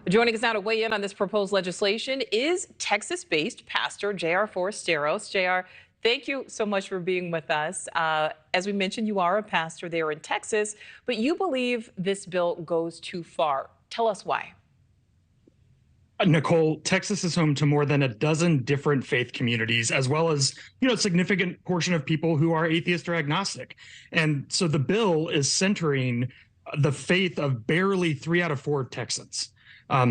Joining us now to weigh in on this proposed legislation is Texas-based pastor J.R. Forasteros. J.R., thank you so much for being with us. As we mentioned, you are a pastor there in Texas, but you believe this bill goes too far. Tell us why. Nichole, Texas is home to more than a dozen different faith communities, as well as, a significant portion of people who are atheist or agnostic. And so the bill is centering the faith of barely 3 out of 4 Texans.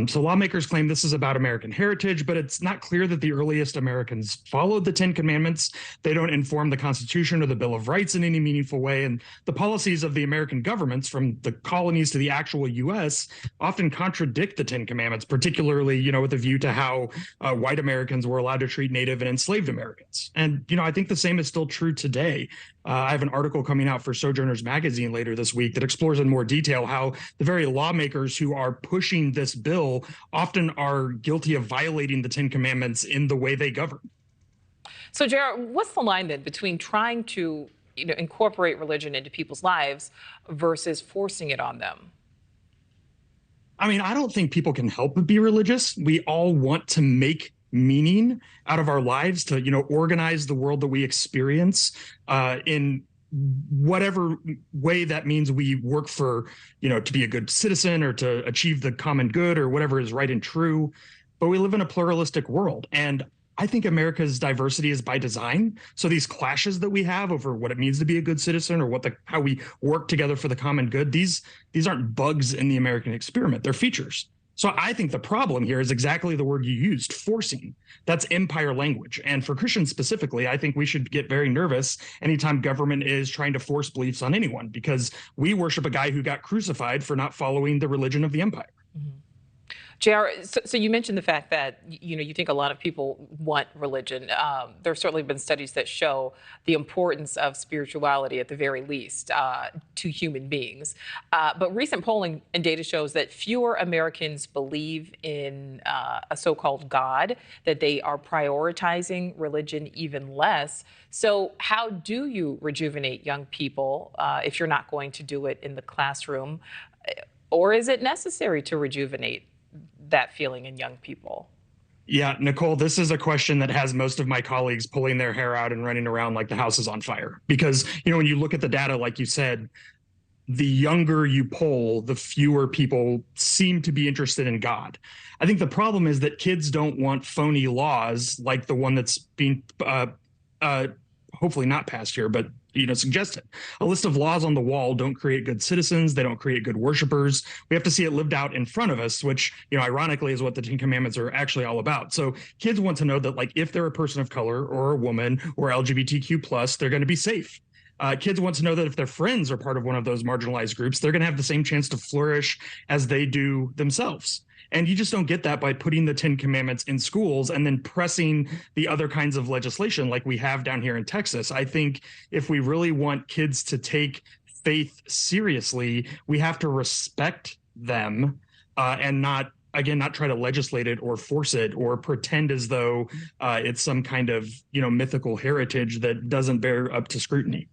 So lawmakers claim this is about American heritage, but it's not clear that the earliest Americans followed the Ten Commandments. They don't inform the Constitution or the Bill of Rights in any meaningful way. And the policies of the American governments, from the colonies to the actual U.S., often contradict the Ten Commandments, particularly, with a view to how white Americans were allowed to treat Native and enslaved Americans. And, I think the same is still true today. I have an article coming out for Sojourners Magazine later this week that explores in more detail how the very lawmakers who are pushing this bill often are guilty of violating the Ten Commandments in the way they govern. So, Jared, what's the line then between trying to incorporate religion into people's lives versus forcing it on them? I don't think people can help but be religious. We all want to make meaning out of our lives, to organize the world that we experience in whatever way that means. We work for to be a good citizen or to achieve the common good or whatever is right and true. But we live in a pluralistic world, and I think America's diversity is by design. So these clashes that we have over what it means to be a good citizen or how we work together for the common good, these aren't bugs in the American experiment. They're features. So I think the problem here is exactly the word you used, forcing. That's empire language. And for Christians specifically, I think we should get very nervous anytime government is trying to force beliefs on anyone, because we worship a guy who got crucified for not following the religion of the empire. Mm-hmm. JR, so you mentioned the fact that, you think a lot of people want religion. There have certainly been studies that show the importance of spirituality, at the very least, to human beings. But recent polling and data shows that fewer Americans believe in a so-called God, that they are prioritizing religion even less. So how do you rejuvenate young people if you're not going to do it in the classroom? Or is it necessary to rejuvenate that feeling in young people? Yeah, Nichole, this is a question that has most of my colleagues pulling their hair out and running around like the house is on fire. Because, when you look at the data, like you said, the younger you poll, the fewer people seem to be interested in God. I think the problem is that kids don't want phony laws like the one that's being hopefully not passed here, but suggested. A list of laws on the wall don't create good citizens. They don't create good worshipers. We have to see it lived out in front of us, which, ironically, is what the Ten Commandments are actually all about. So kids want to know that, like, if they're a person of color or a woman or LGBTQ+, they're going to be safe. Kids want to know that if their friends are part of one of those marginalized groups, they're going to have the same chance to flourish as they do themselves. And you just don't get that by putting the Ten Commandments in schools and then pressing the other kinds of legislation like we have down here in Texas. I think if we really want kids to take faith seriously, we have to respect them and not try to legislate it or force it or pretend as though it's some kind of, mythical heritage that doesn't bear up to scrutiny.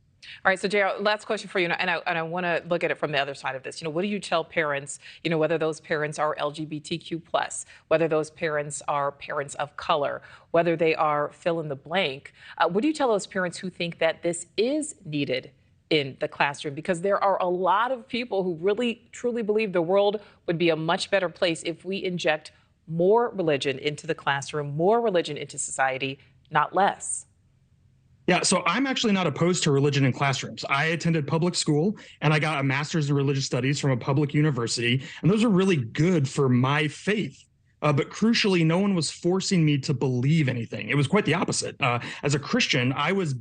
All right, so JR, last question for you, and I want to look at it from the other side of this. What do you tell parents, whether those parents are LGBTQ+, whether those parents are parents of color, whether they are fill in the blank? What do you tell those parents who think that this is needed in the classroom? Because there are a lot of people who really, truly believe the world would be a much better place if we inject more religion into the classroom, more religion into society, not less. Yeah, so I'm actually not opposed to religion in classrooms. I attended public school and I got a master's in religious studies from a public university, and those are really good for my faith. But crucially, no one was forcing me to believe anything. It was quite the opposite. As a Christian, I was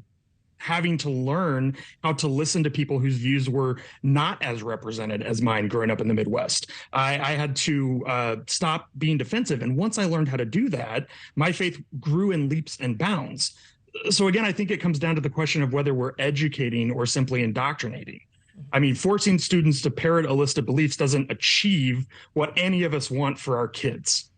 having to learn how to listen to people whose views were not as represented as mine growing up in the Midwest. I had to stop being defensive. And once I learned how to do that, my faith grew in leaps and bounds. So again, I think it comes down to the question of whether we're educating or simply indoctrinating. Forcing students to parrot a list of beliefs doesn't achieve what any of us want for our kids.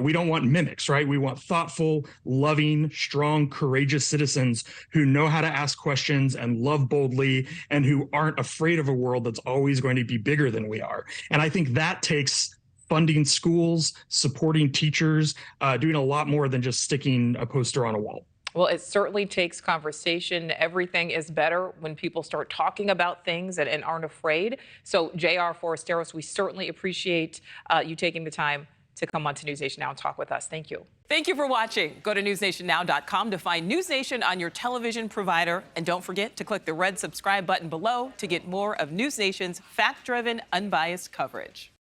We don't want mimics, right? We want thoughtful, loving, strong, courageous citizens who know how to ask questions and love boldly and who aren't afraid of a world that's always going to be bigger than we are. And I think that takes funding schools, supporting teachers, doing a lot more than just sticking a poster on a wall. Well, it certainly takes conversation. Everything is better when people start talking about things and aren't afraid. So, J.R. Forasteros, we certainly appreciate you taking the time to come on to NewsNation Now and talk with us. Thank you. Thank you for watching. Go to newsnationnow.com to find NewsNation on your television provider. And don't forget to click the red subscribe button below to get more of NewsNation's fact-driven, unbiased coverage.